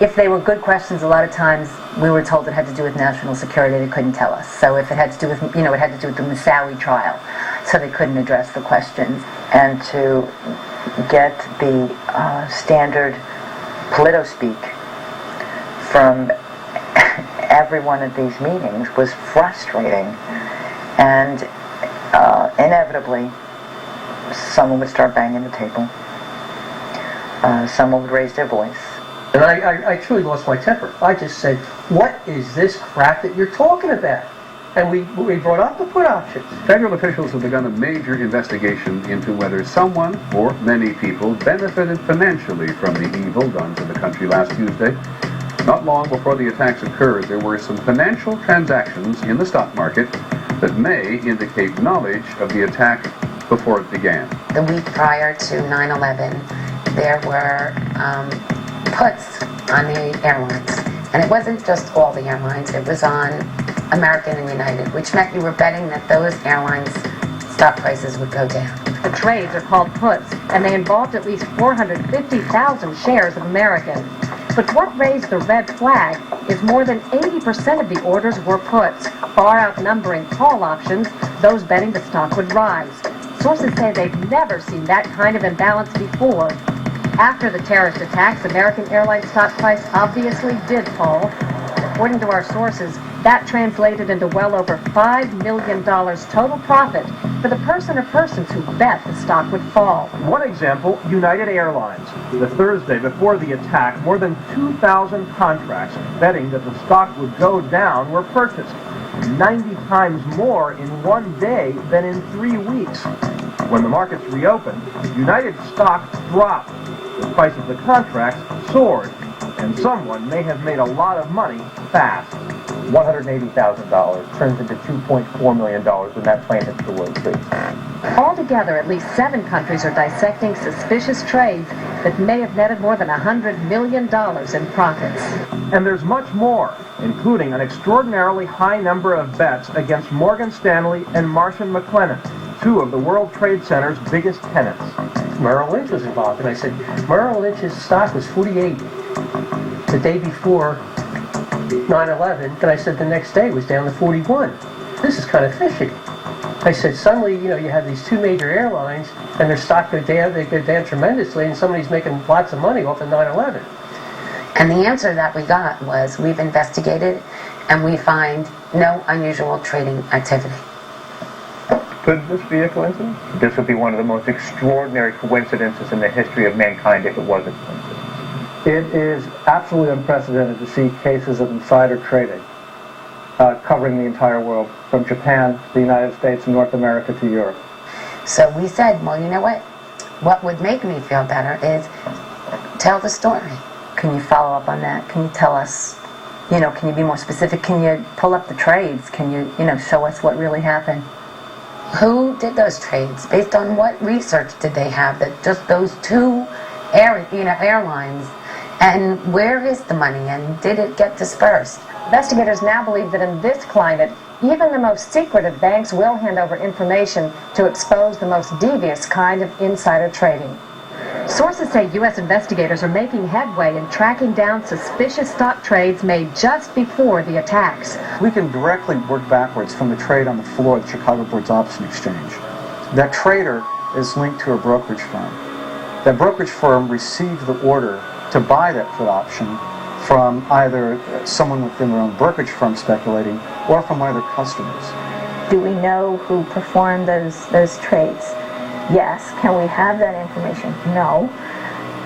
if they were good questions, a lot of times we were told it had to do with national security. They couldn't tell us. So if it had to do with, it had to do with the Moussaoui trial, so they couldn't address the questions. And to get the standard polito-speak from every one of these meetings was frustrating, and inevitably someone would start banging the table, someone would raise their voice. And I truly lost my temper. I just said, what is this crap that you're talking about? And we brought up the put options. Federal officials have begun a major investigation into whether someone or many people benefited financially from the evil done to the country last Tuesday. Not long before the attacks occurred, there were some financial transactions in the stock market that may indicate knowledge of the attack before it began. The week prior to 9/11, there were puts on the airlines. And it wasn't just all the airlines, it was on American and United, which meant you were betting that those airlines' stock prices would go down. The trades are called puts, and they involved at least 450,000 shares of American. But what raised the red flag is more than 80% of the orders were puts, far outnumbering call options, those betting the stock would rise. Sources say they've never seen that kind of imbalance before. After the terrorist attacks, American Airlines stock price obviously did fall. According to our sources, that translated into well over $5 million total profit for the person or persons who bet the stock would fall. One example, United Airlines. The Thursday before the attack, more than 2,000 contracts betting that the stock would go down were purchased, 90 times more in one day than in 3 weeks. When the markets reopened, United stock dropped. The price of the contracts soared, and someone may have made a lot of money fast. $180,000 turns into $2.4 million when that plane hits the World Trade Center. Altogether, at least 7 countries are dissecting suspicious trades that may have netted more than $100 million in profits. And there's much more, including an extraordinarily high number of bets against Morgan Stanley and Marsh & McLennan, 2 of the World Trade Center's biggest tenants. Merrill Lynch was involved, and I said, Merrill Lynch's stock was 48 the day before 9/11, and I said the next day it was down to 41. This is kind of fishy. I said, suddenly, you have these 2 major airlines, and their stock go down, they go down tremendously, and somebody's making lots of money off of 9/11. And the answer that we got was, we've investigated, and we find no unusual trading activity. Could this be a coincidence? This would be one of the most extraordinary coincidences in the history of mankind if it was a coincidence. It is absolutely unprecedented to see cases of insider trading covering the entire world, from Japan, the United States, and North America to Europe. So we said, well, you know what? What would make me feel better is tell the story. Can you follow up on that? Can you tell us, can you be more specific? Can you pull up the trades? Can you, show us what really happened? Who did those trades? Based on what research did they have that just those 2 airlines? And where is the money, and did it get dispersed? Investigators now believe that in this climate, even the most secretive banks will hand over information to expose the most devious kind of insider trading. Sources say U.S. investigators are making headway in tracking down suspicious stock trades made just before the attacks. We can directly work backwards from the trade on the floor of the Chicago Board's Option Exchange. That trader is linked to a brokerage firm. That brokerage firm received the order to buy that put option from either someone within their own brokerage firm speculating, or from one of their customers. Do we know who performed those trades? Yes. Can we have that information? No.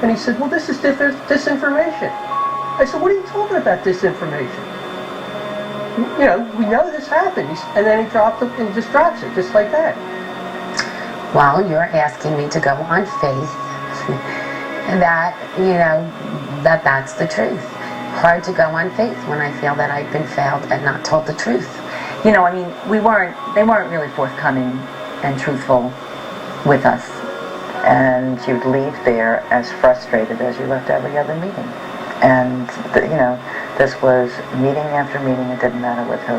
And he said, well, this is disinformation. I said, what are you talking about, disinformation? We know this happened. And then he just drops it, just like that. Well, you're asking me to go on faith that, that's the truth. Hard to go on faith when I feel that I've been failed and not told the truth. They weren't really forthcoming and truthful with us. And you'd leave there as frustrated as you left every other meeting. And, this was meeting after meeting, it didn't matter with who.